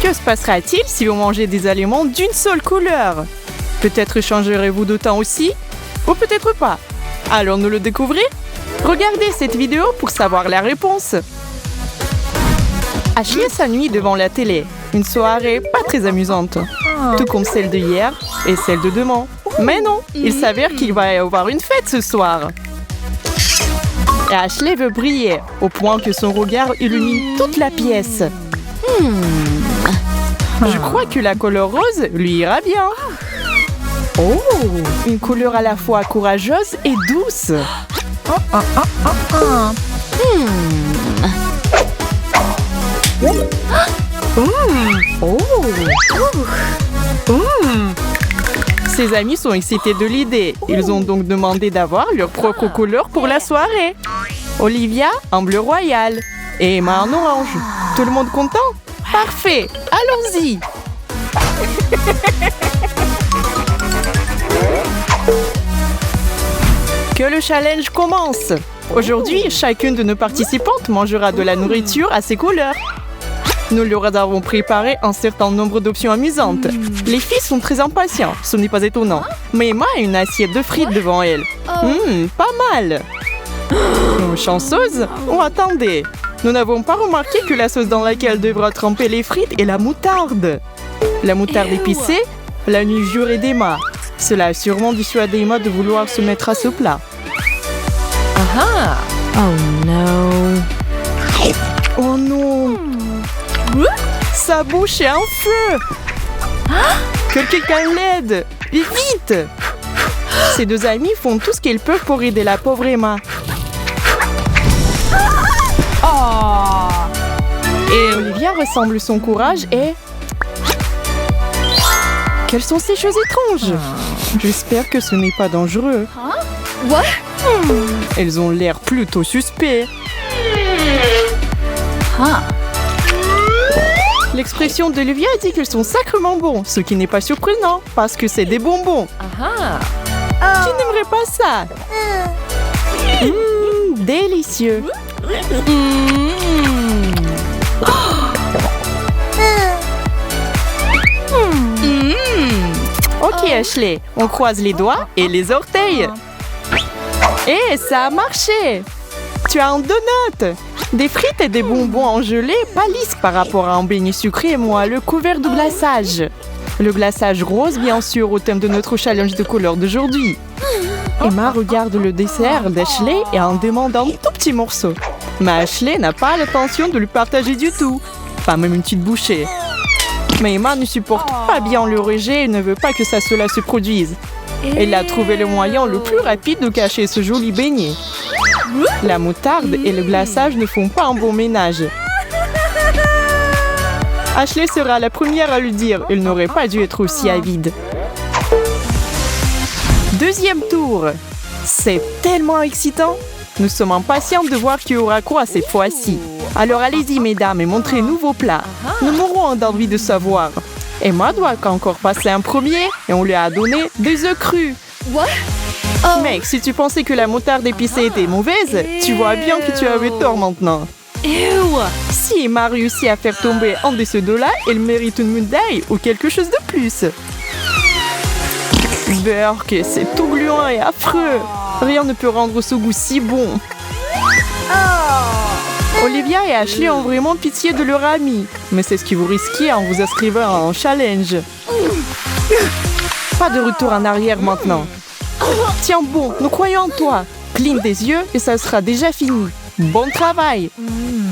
Que se passera-t-il si vous mangez des aliments d'une seule couleur? Peut-être changerez-vous de teint aussi? Ou peut-être pas? Allons-nous le découvrir? Regardez cette vidéo pour savoir la réponse. Ashley s'ennuie devant la télé. Une soirée pas très amusante. Tout comme celle de hier et celle de demain. Mais non, il s'avère qu'il va y avoir une fête ce soir. Et Ashley veut briller, au point que son regard illumine toute la pièce. Je crois que la couleur rose lui ira bien. Oh, une couleur à la fois courageuse et douce. Ses amis sont excités de l'idée. Ils ont donc demandé d'avoir leur propre couleur pour la soirée. Olivia en bleu royal et Emma en orange. Tout le monde content? Parfait, allons-y. Que le challenge commence. Aujourd'hui, chacune de nos participantes mangera de la nourriture à ses couleurs. Nous leur avons préparé un certain nombre d'options amusantes. Les filles sont très impatientes, ce n'est pas étonnant. Mais Emma a une assiette de frites devant elle. Pas mal. Chanceuse? Oh, attendez. Nous n'avons pas remarqué que la sauce dans laquelle devra tremper les frites est la moutarde. La moutarde épicée, la nuit jurée d'Emma. Cela a sûrement dissuadé Emma de vouloir se mettre à ce plat. Oh non. Oh non. Sa bouche est en feu. Que quelqu'un l'aide. Vite. Ces deux amis font tout ce qu'ils peuvent pour aider la pauvre Emma. Et Olivia ressemble son courage et... Quelles sont ces choses étranges? J'espère que ce n'est pas dangereux. Elles ont l'air plutôt suspects. L'expression d'Olivia dit qu'elles sont sacrément bons, ce qui n'est pas surprenant, parce que c'est des bonbons. Qui n'aimerait pas ça? Délicieux. Ok Ashley, on croise les doigts et les orteils. Et ça a marché. Tu as un donut. Des frites et des bonbons en gelée pâlissent par rapport à un beignet sucré et moelleux couvert de glaçage. Le glaçage rose bien sûr au thème de notre challenge de couleur d'aujourd'hui. Emma regarde le dessert d'Ashley et en demande un tout petit morceau. Mais Ashley n'a pas l'intention de lui partager du tout. Pas même une petite bouchée. Mais Emma ne supporte pas bien le rejet et ne veut pas que cela se produise. Elle a trouvé le moyen le plus rapide de cacher ce joli beignet. La moutarde et le glaçage ne font pas un bon ménage. Ashley sera la première à le dire. Elle n'aurait pas dû être aussi avide. Deuxième tour. C'est tellement excitant. Nous sommes impatients de voir qui aura quoi cette fois-ci. Alors allez-y mesdames et montrez-nous vos plats. Nous mourrons d'envie de savoir. Emma doit encore passer un premier et on lui a donné des œufs crus. Mec, si tu pensais que la moutarde épicée était mauvaise, tu vois bien que tu avais tort maintenant. Si Emma réussit à faire tomber un de ces deux-là, elle mérite une médaille ou quelque chose de plus. Burk, c'est tout gluant et affreux. Rien ne peut rendre ce goût si bon. Olivia et Ashley ont vraiment pitié de leur ami. Mais c'est ce que vous risquez en vous inscrivant à un challenge. Pas de retour en arrière maintenant. Tiens bon, nous croyons en toi. Cligne des yeux et ça sera déjà fini. Bon travail.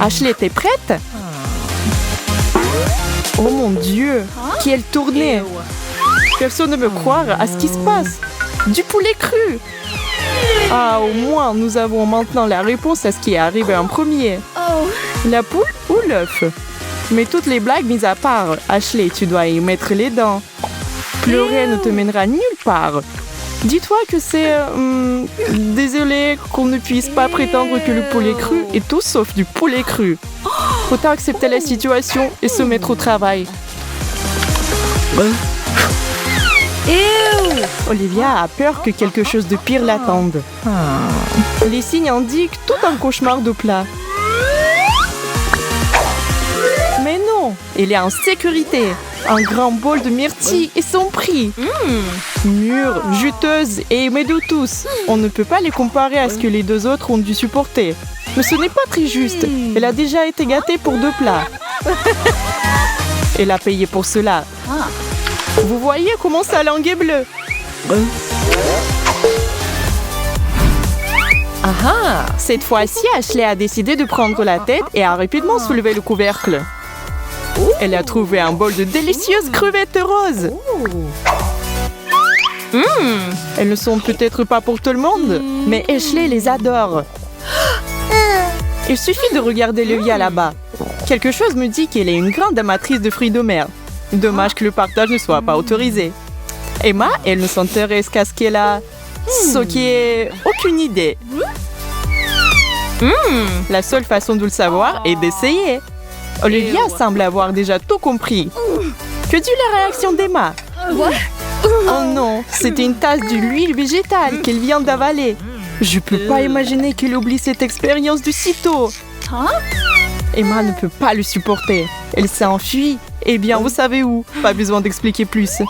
Ashley, t'es prête? Oh mon Dieu, quelle tournée. Personne ne me croire à ce qui se passe. Du poulet cru. Ah, au moins, nous avons maintenant la réponse à ce qui est arrivé en premier. La poule ou l'œuf? Mais toutes les blagues mises à part, Ashley, tu dois y mettre les dents. Pleurer ne te mènera nulle part. Dis-toi que c'est... désolé qu'on ne puisse pas prétendre que le poulet cru est tout sauf du poulet cru. Faut accepter la situation et se mettre au travail. Olivia a peur que quelque chose de pire l'attende. Les signes indiquent tout un cauchemar de plat. Mais non, elle est en sécurité. Un grand bol de myrtille et son prix. Mûre, juteuse et aimée de tous. On ne peut pas les comparer à ce que les deux autres ont dû supporter. Mais ce n'est pas très juste. Elle a déjà été gâtée pour 2 plats. Elle a payé pour cela. Vous voyez comment sa langue est bleue. Ah, cette fois-ci, Ashley a décidé de prendre la tête et a rapidement soulevé le couvercle. Elle a trouvé un bol de délicieuses crevettes roses. Elles ne sont peut-être pas pour tout le monde, mais Ashley les adore. Il suffit de regarder Olivia là-bas. Quelque chose me dit qu'elle est une grande amatrice de fruits de mer. Dommage que le partage ne soit pas autorisé. Emma, elle ne s'intéresse qu'à ce qu'elle a... ce qui est... aucune idée. La seule façon de le savoir est d'essayer. Olivia semble avoir déjà tout compris. Que dit la réaction d'Emma? Oh non, c'était une tasse d'huile végétale qu'elle vient d'avaler. Je peux pas imaginer qu'elle oublie cette expérience de sitôt. Emma ne peut pas le supporter. Elle s'est enfuie. Eh bien, vous savez où. Pas besoin d'expliquer plus.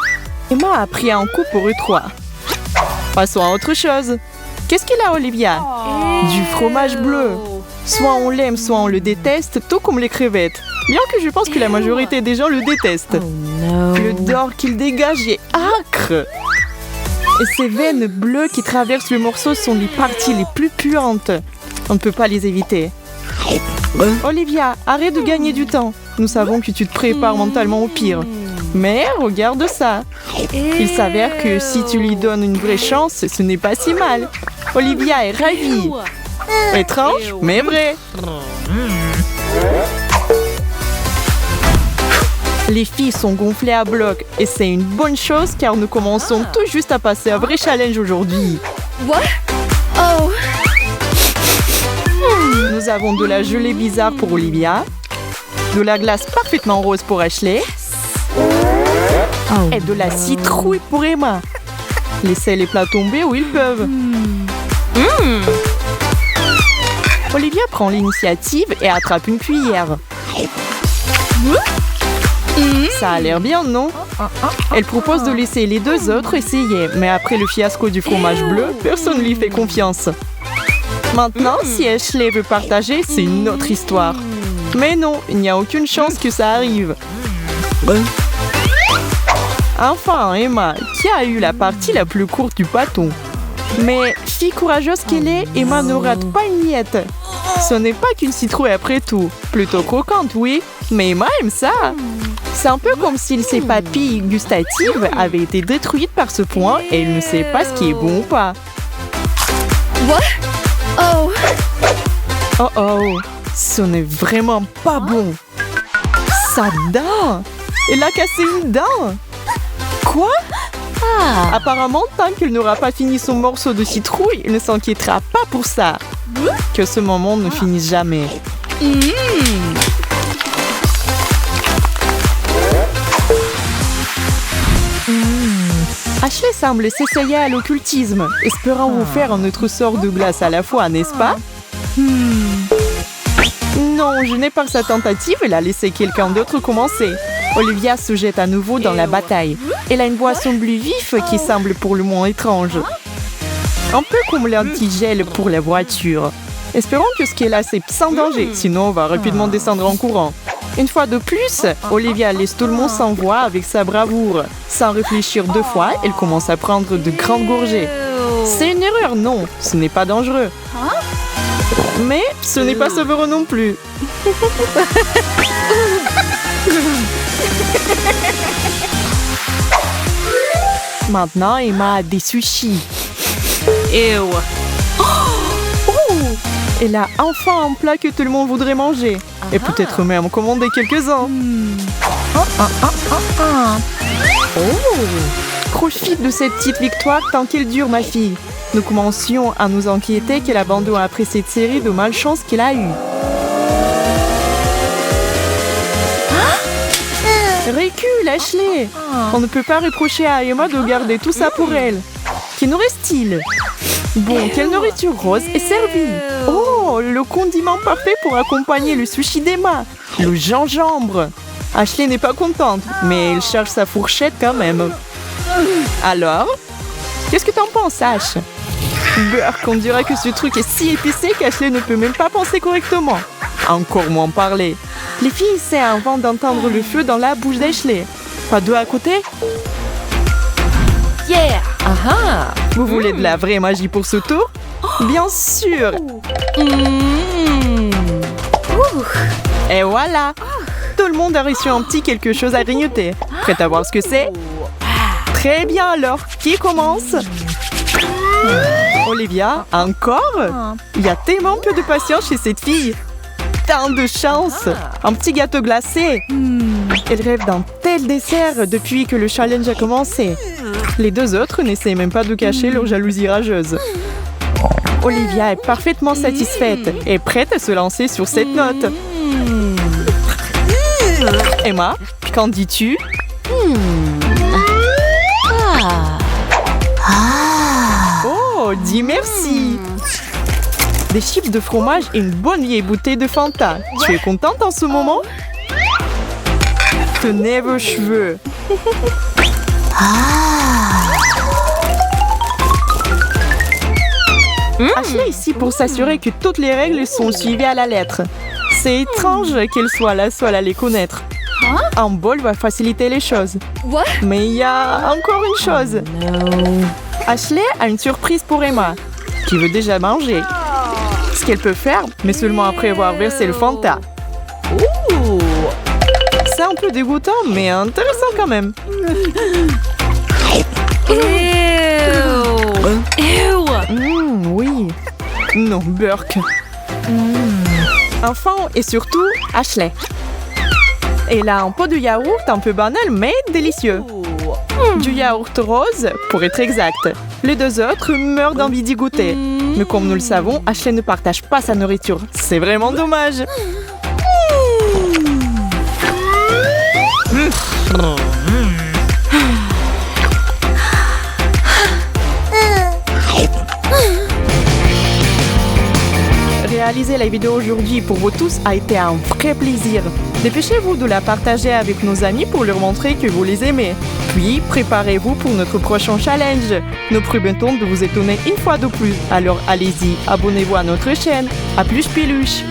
Emma a pris un coup pour eux 3. Passons à autre chose. Qu'est-ce qu'il a, Olivia? Du fromage bleu. Soit on l'aime, soit on le déteste, tout comme les crevettes. Bien que je pense que la majorité des gens le détestent. L'odeur qu'il dégage est âcre. Et ces veines bleues qui traversent le morceau sont les parties les plus puantes. On ne peut pas les éviter. Olivia, arrête de gagner du temps. Nous savons que tu te prépares mentalement au pire. Mais regarde ça. Il s'avère que si tu lui donnes une vraie chance, ce n'est pas si mal. Olivia est ravie. Étrange, mais vrai. Les filles sont gonflées à bloc et c'est une bonne chose car nous commençons tout juste à passer un vrai challenge aujourd'hui. Nous avons de la gelée bizarre pour Olivia, de la glace parfaitement rose pour Ashley et de la citrouille pour Emma. Laissez les plats tomber où ils peuvent. Olivia prend l'initiative et attrape une cuillère. Ça a l'air bien, non? Elle propose de laisser les deux autres essayer, mais après le fiasco du fromage bleu, personne ne lui fait confiance. Maintenant, si Ashley veut partager, c'est une autre histoire. Mais non, il n'y a aucune chance que ça arrive. Enfin, Emma, qui a eu la partie la plus courte du bâton. Mais, fille courageuse qu'elle est, Emma ne rate pas une miette. Ce n'est pas qu'une citrouille après tout. Plutôt croquante, oui, mais Emma aime ça. C'est un peu comme si ses papilles gustatives avaient été détruites par ce point et elle ne sait pas ce qui est bon ou pas. Oh, ce n'est vraiment pas bon. Sa dent! Elle a cassé une dent! Quoi? Apparemment, tant qu'elle n'aura pas fini son morceau de citrouille, elle ne s'inquiétera pas pour ça. Que ce moment ne finisse jamais. Ashley semble s'essayer à l'occultisme, espérant vous faire un autre sort de glace à la fois, n'est-ce pas? Non, gênée par sa tentative, elle a laissé quelqu'un d'autre commencer. Olivia se jette à nouveau dans la bataille. Elle a une boisson bleu vif qui semble pour le moins étrange. Un peu comme l'antigel pour la voiture. Espérons que ce qu'elle a, c'est sans danger, sinon on va rapidement descendre en courant. Une fois de plus, Olivia laisse tout le monde sans voix avec sa bravoure. Sans réfléchir 2 fois, elle commence à prendre de grandes gorgées. C'est une erreur, non, ce n'est pas dangereux. Mais ce n'est pas savoureux non plus. Maintenant, Emma a des sushis. Elle a enfin un plat que tout le monde voudrait manger. Et peut-être même commander quelques-uns. Profite de cette petite victoire tant qu'elle dure, ma fille. Nous commencions à nous inquiéter qu'elle abandonne après cette série de malchance qu'elle a eue. Recule, Ashley! On ne peut pas reprocher à Emma de garder tout ça pour elle. Qui nous reste-t-il? Bon, quelle nourriture rose est servie? Oh, le condiment parfait pour accompagner le sushi d'Emma, le gingembre. Ashley n'est pas contente, mais elle cherche sa fourchette quand même. Alors, qu'est-ce que t'en penses, Ash? Burk, on dirait que ce truc est si épicé qu'Ashley ne peut même pas penser correctement. Encore moins parler. Les filles essaient avant d'entendre le feu dans la bouche d'Ashley. Pas deux à côté? Yeah! Aha! Vous voulez de la vraie magie pour ce tour? Bien sûr! Et voilà! Tout le monde a reçu un petit quelque chose à grignoter. Prête à voir ce que c'est? Très bien alors, qui commence? Olivia, encore? Il y a tellement peu de patience chez cette fille. Tant de chance! Un petit gâteau glacé. Elle rêve d'un tel dessert depuis que le challenge a commencé. Les deux autres n'essaient même pas de cacher leur jalousie rageuse. Olivia est parfaitement satisfaite et prête à se lancer sur cette note. Emma, qu'en dis-tu? Oh, dis merci! Des chips de fromage et une bonne vieille bouteille de Fanta. Tu es contente en ce moment? Tenez vos cheveux. Ashley est ici pour s'assurer que toutes les règles sont suivies à la lettre. C'est étrange qu'elle soit la seule à les connaître. Un bol va faciliter les choses. Mais il y a encore une chose. Ashley a une surprise pour Emma, qui veut déjà manger. Ce qu'elle peut faire, mais seulement après avoir versé le Fanta. C'est un peu dégoûtant, mais intéressant quand même. Oui. Non, Burk. Enfin, et surtout, Ashley. Elle a un pot de yaourt un peu banal, mais délicieux. Du yaourt rose, pour être exact. Les deux autres meurent d'envie d'y goûter. Mais comme nous le savons, Ashley ne partage pas sa nourriture. C'est vraiment dommage. Réaliser la vidéo aujourd'hui pour vous tous a été un vrai plaisir. Dépêchez-vous de la partager avec nos amis pour leur montrer que vous les aimez. Puis, préparez-vous pour notre prochain challenge. Nous promettons de vous étonner une fois de plus. Alors allez-y, abonnez-vous à notre chaîne. À plus, Piluche!